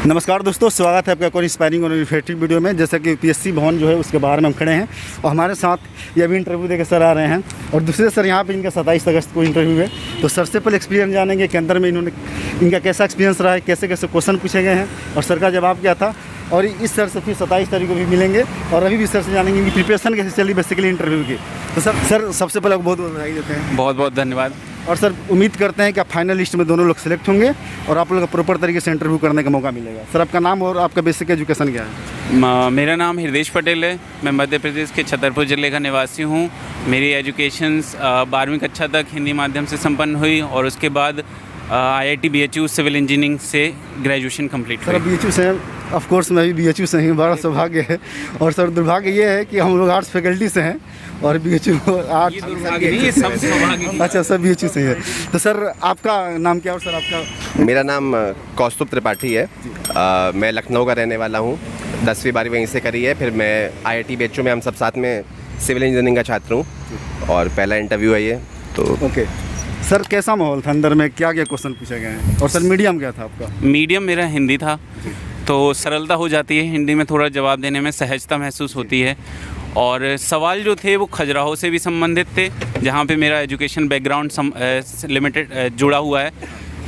नमस्कार दोस्तों, स्वागत है आपका एक और इंस्पायरिंग और इन्फॉर्मेटिव वीडियो में। जैसा कि पीएससी भवन जो है उसके बाहर में हम खड़े हैं और हमारे साथ ये अभी इंटरव्यू देकर सर आ रहे हैं और दूसरे सर यहाँ पे इनका 27 अगस्त को इंटरव्यू है। तो सर से पहले एक्सपीरियंस जानेंगे कि अंदर में इनका कैसा एक्सपीरियंस रहा है, कैसे कैसे क्वेश्चन पूछे गए हैं और सर का जवाब क्या था। और इस सर से फिर 27 तारीख को भी मिलेंगे और अभी भी सर से जानेंगे कि प्रिपरेशन कैसे चली बेसिकली इंटरव्यू की। तो सर सबसे पहले बहुत बहुत बधाई देते हैं। बहुत बहुत धन्यवाद। और सर उम्मीद करते हैं कि आप फाइनल लिस्ट में दोनों लोग सेलेक्ट होंगे और आप लोग का प्रॉपर तरीके से इंटरव्यू करने का मौका मिलेगा। सर आपका नाम और आपका बेसिक एजुकेशन क्या है? मेरा नाम हृदेश पटेल है। मैं मध्य प्रदेश के छतरपुर ज़िले का निवासी हूँ। मेरी एजुकेशन 12वीं कक्षा तक हिंदी माध्यम से संपन्न हुई और उसके बाद IIT BHU सिविल इंजीनियरिंग से ग्रेजुएशन कंप्लीट हुई। सर BHU से ऑफ कोर्स मैं भी BHU से ही, बड़ा सौभाग्य है। और सर दुर्भाग्य ये है कि हम लोग आर्ट्स फैकल्टी से हैं और BHU आर्ट्स अच्छा सर BHU से ही है। तो सर आपका नाम क्या और सर आपका? मेरा नाम कौस्तुभ त्रिपाठी है। मैं लखनऊ का रहने वाला हूँ। 10वीं 12वीं वहीं से करी है। फिर मैं IIT BHU में हम सब साथ में सिविल इंजीनियरिंग का छात्र हूँ और पहला इंटरव्यू है ये। तो ओके सर, कैसा माहौल था अंदर में, क्या क्या क्वेश्चन पूछे गए हैं और सर मीडियम क्या था आपका? मीडियम मेरा हिंदी था, तो सरलता हो जाती है हिंदी में, थोड़ा जवाब देने में सहजता महसूस होती है। और सवाल जो थे वो खजुराहो से भी संबंधित थे, जहाँ पे मेरा एजुकेशन बैकग्राउंड लिमिटेड जुड़ा हुआ है।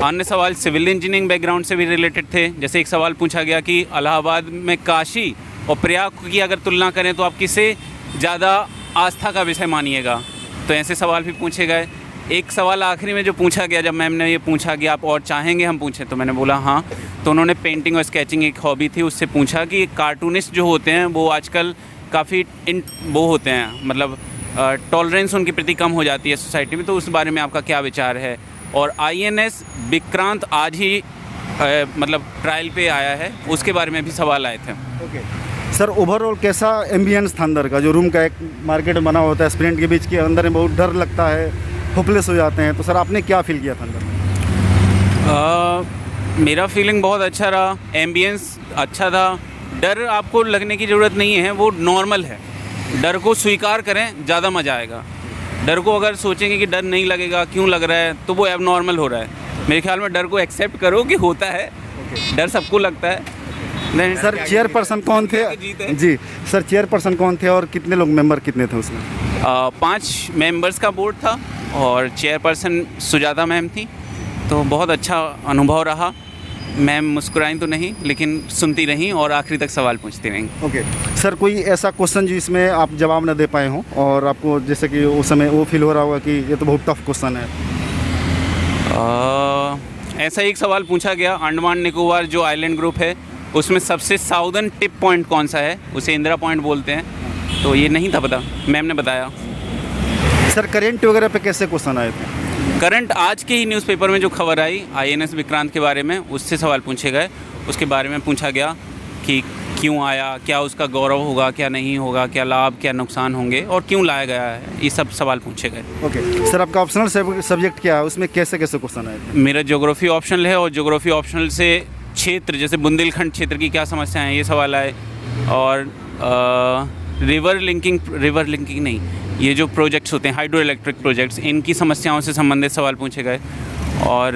अन्य सवाल सिविल इंजीनियरिंग बैकग्राउंड से भी रिलेटेड थे। जैसे एक सवाल पूछा गया कि इलाहाबाद में काशी और प्रयाग की अगर तुलना करें तो आप किसे ज़्यादा आस्था का विषय मानिएगा, तो ऐसे सवाल भी पूछे गए। एक सवाल आखिरी में जो पूछा गया, जब मैम ने ये पूछा कि आप और चाहेंगे हम पूछें, तो मैंने बोला हाँ। तो उन्होंने पेंटिंग और स्केचिंग एक हॉबी थी, उससे पूछा कि कार्टूनिस्ट जो होते हैं वो आजकल काफ़ी वो होते हैं, मतलब टॉलरेंस उनके प्रति कम हो जाती है सोसाइटी में, तो उस बारे में आपका क्या विचार है। और INS विक्रांत आज ही मतलब ट्रायल पे आया है, उसके बारे में भी सवाल आए थे। ओके सर, ओवरऑल कैसा एम्बियंस था अंदर का? जो रूम का एक मार्केट बना होता है स्टूडेंट के बीच के अंदर में, बहुत डर लगता है, होपलेस हो जाते हैं। तो सर आपने क्या फील किया था अंदर? मेरा फीलिंग बहुत अच्छा रहा, एम्बियंस अच्छा था। डर आपको लगने की ज़रूरत नहीं है, वो नॉर्मल है। डर को स्वीकार करें, ज़्यादा मज़ा आएगा। डर को अगर सोचेंगे कि डर नहीं लगेगा, क्यों लग रहा है, तो वो एब नॉर्मल हो रहा है। मेरे ख्याल में डर को एक्सेप्ट करो कि होता है। डर सबको लगता है। नहीं सर चेयरपर्सन कौन थे? जी सर, चेयरपर्सन कौन थे और कितने लोग मेंबर कितने थे उसमें? 5 मेंबर्स का बोर्ड था और चेयरपर्सन सुजाता मैम थी। तो बहुत अच्छा अनुभव रहा। मैम मुस्कुराई तो नहीं, लेकिन सुनती रहीं और आखिरी तक सवाल पूछती रहीं। ओके सर, कोई ऐसा क्वेश्चन जिसमें आप जवाब न दे पाए हों और आपको जैसे कि उस समय वो फील हो रहा होगा कि ये तो बहुत टफ क्वेश्चन है? ऐसा एक सवाल पूछा गया, अंडमान निकोबार जो आइलैंड ग्रुप है उसमें सबसे साउदर्न टिप पॉइंट कौन सा है, उसे इंदिरा पॉइंट बोलते हैं। तो ये नहीं था पता, मैम ने बताया। सर करेंट वगैरह पे कैसे क्वेश्चन आए थे? करंट आज के ही न्यूज़पेपर में जो खबर आई INS विक्रांत के बारे में, उससे सवाल पूछे गए। उसके बारे में पूछा गया कि क्यों आया, क्या उसका गौरव होगा, क्या नहीं होगा, क्या लाभ क्या नुकसान होंगे और क्यों लाया गया है, ये सब सवाल पूछे गए। ओके सर, आपका ऑप्शनल सब्जेक्ट क्या है, उसमें कैसे कैसे क्वेश्चन आए थे? मेरा ज्योग्राफी ऑप्शनल है और ज्योग्राफी ऑप्शनल से क्षेत्र, जैसे बुंदेलखंड क्षेत्र की क्या समस्याएं हैं, ये सवाल आए। और रिवर लिंकिंग नहीं, ये जो प्रोजेक्ट्स होते हैं हाइड्रो इलेक्ट्रिक प्रोजेक्ट्स, इनकी समस्याओं से संबंधित सवाल पूछे गए। और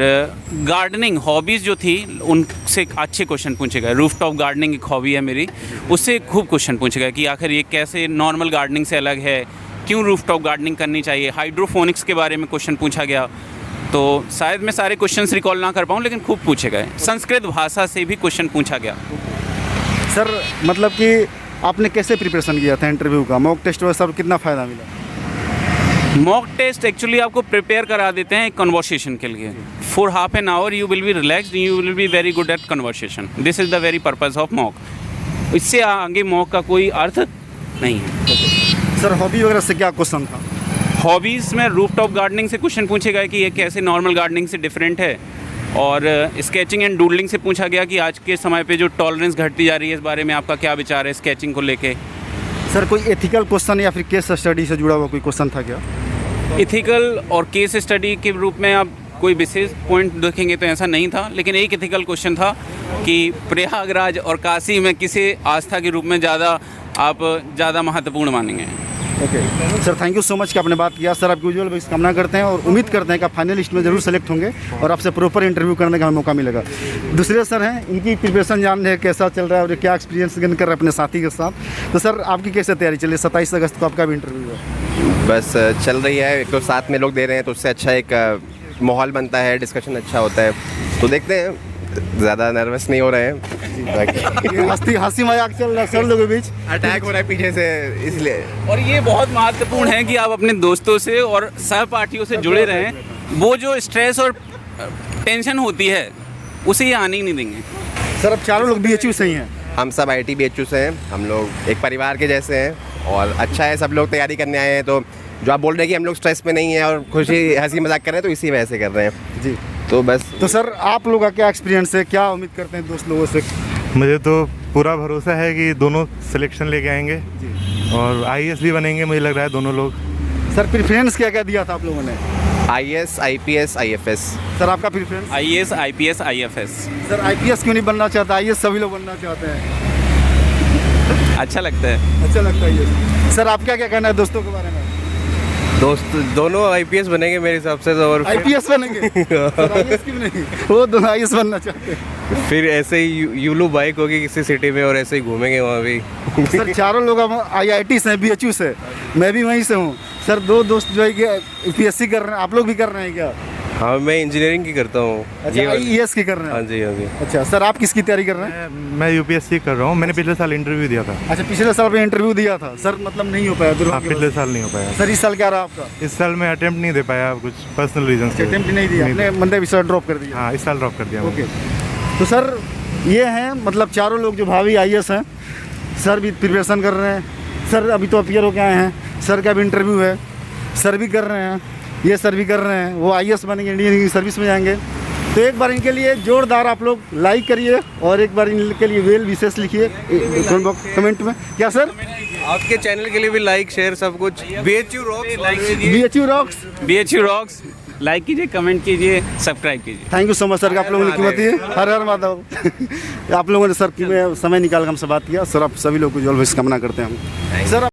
गार्डनिंग हॉबीज़ जो थी उनसे अच्छे क्वेश्चन पूछे गए। रूफटॉप गार्डनिंग एक हॉबी है मेरी, उससे खूब क्वेश्चन पूछे गए कि आखिर ये कैसे नॉर्मल गार्डनिंग से अलग है, क्यों रूफटॉप गार्डनिंग करनी चाहिए। हाइड्रोफोनिक्स के बारे में क्वेश्चन पूछा गया। तो शायद मैं सारे क्वेश्चंस रिकॉल ना कर पाऊँ, लेकिन खूब पूछे गए। संस्कृत भाषा से भी क्वेश्चन पूछा गया। सर मतलब कि आपने कैसे प्रिपरेशन किया था इंटरव्यू का? मॉक टेस्ट वगैरह सब कितना फ़ायदा मिला? मॉक टेस्ट एक्चुअली आपको प्रिपेयर करा देते हैं कन्वर्सेशन के लिए। For half an hour you will be relaxed, you will be very good at conversation. This is the very purpose of mock. इससे आगे मॉक का कोई अर्थ नहीं है। सर हॉबी वगैरह से क्या क्वेश्चन था? हॉबीज़ में रूफटॉप गार्डनिंग से क्वेश्चन पूछे गए कि ये कैसे नॉर्मल गार्डनिंग से डिफरेंट है। और स्केचिंग एंड डूडलिंग से पूछा गया कि आज के समय पे जो टॉलरेंस घटती जा रही है, इस बारे में आपका क्या विचार है स्केचिंग को लेके। सर कोई एथिकल क्वेश्चन या फिर केस स्टडी से जुड़ा हुआ कोई क्वेश्चन था क्या? एथिकल और केस स्टडी के रूप में आप कोई विशेष पॉइंट देखेंगे तो ऐसा नहीं था, लेकिन एक एथिकल क्वेश्चन था कि प्रयागराज और काशी में किसे आस्था के रूप में ज़्यादा महत्वपूर्ण मानेंगे। Okay sir, thank you so much कि आपने बात किया। सर आपकी उज्जवल भविष्य कामना करते हैं और उम्मीद करते हैं कि आप फाइनल लिस्ट में ज़रूर सेलेक्ट होंगे और आपसे प्रॉपर इंटरव्यू करने का हमें मौका मिलेगा। दूसरे सर हैं, इनकी प्रिपरेशन जानने हैं कैसा चल रहा है और क्या एक्सपीरियंस गेन कर रहे हैं अपने साथी के साथ। तो सर आपकी कैसे तैयारी चल रही है? 27 अगस्त को आपका भी इंटरव्यू है। बस चल रही है, एक तो साथ में लोग दे रहे हैं तो उससे अच्छा एक माहौल बनता है, डिस्कशन अच्छा होता है, तो देखते हैं, ज़्यादा नर्वस नहीं हो रहे हैं। ये हंसी मजाक चल रहा है सर लोगों के बीच, अटैक हो रहा है पीछे से इसलिए। और ये बहुत महत्वपूर्ण है कि आप अपने दोस्तों से और सहपाठियों से जुड़े रहें। वो जो स्ट्रेस और टेंशन होती है उसे ये आने ही नहीं देंगे। सर अब चारों लोग BHU से ही हैं। हम सब IIT BHU से हैं, हम लोग एक परिवार के जैसे हैं और अच्छा है, सब लोग तैयारी करने आए हैं। तो जो आप बोल रहे हैं कि हम लोग स्ट्रेस में नहीं हैं और खुशी हंसी मजाक कर रहे हैं, तो इसी वजह से कर रहे हैं जी। तो बस। तो सर आप लोगों का क्या एक्सपीरियंस है, क्या उम्मीद करते हैं दोस्त लोगों से? मुझे तो पूरा भरोसा है कि दोनों सिलेक्शन लेके आएंगे और IAS भी बनेंगे, मुझे लग रहा है दोनों लोग। सर प्रेफरेंस क्या क्या दिया था आप लोगों ने? IAS, IPS, IFS। सर आपका preference? IAS, IPS, IFS। Sir IPS क्यों नहीं बनना चाहता? IAS सभी लोग बनना चाहते हैं। अच्छा लगता है। अच्छा लगता है ये। सर आपका क्या कहना है दोस्तों के बारे में? दोस्त दोनों IPS बनेंगे मेरे हिसाब से तो। और IPS बनेंगे? सर IAS क्यों नहीं? वो दोनों IAS बनना चाहते हैं। फिर ऐसे ही यूलू बाइक होगी किसी सिटी में और ऐसे ही घूमेंगे वहाँ भी। सर चारों लोग हम IIT से हैं, BHU से, मैं भी वहीं से हूँ। सर दो दोस्त जो है कि UPSC कर रहे हैं, आप लोग भी कर रहे हैं क्या? हाँ, मैं इंजीनियरिंग की करता हूँ। अच्छा IAS की कर रहे हाँ हैं? जी, हाँ जी। अच्छा सर आप किसकी तैयारी कर रहे हैं? मैं UPSC कर रहा हूँ, मैंने पिछले साल इंटरव्यू दिया था। अच्छा पिछले साल पे इंटरव्यू दिया था सर, मतलब नहीं हो पाया हाँ, दुर्भाग्यवश। पिछले साल नहीं हो पाया। सर इस साल क्या रहा आपका? इस साल मैं अटेम्प्ट नहीं दे पाया, कुछ पर्सनल रीजन से। अटेम्प्ट नहीं दिया आपने, मंदे विषय ड्रॉप कर दिया? हाँ, इस साल ड्रॉप कर दिया मैंने। ओके। तो सर ये हैं मतलब चारों लोग जो भावी IAS हैं, सर भी प्रिपरेशन कर रहे हैं। सर अभी तो अपीयर होके आए हैं, सर का भी इंटरव्यू है, सर भी कर रहे हैं, ये सर भी कर रहे हैं, वो IAS बनेंगे, इंडियन सर्विस में जाएंगे। तो एक बार इनके लिए जोरदार आप लोग लाइक करिए और एक बार इनके लिए वेल विशेष लिखिए कमेंट में। क्या सर? आपके चैनल के लिए भी लाइक शेयर सब कुछ। BHU rocks. BHU rocks. BHU rocks, like कीजिए, कमेंट कीजिए, सब्सक्राइब कीजिए। Thank you so much sir, आप लोगों ने कीमत दी। हर हर माधव। आप लोगों ने सर समय निकाल कर हमसे बात किया। सर आप सभी लोग को जो भविष्य कामना करते हैं हम। सर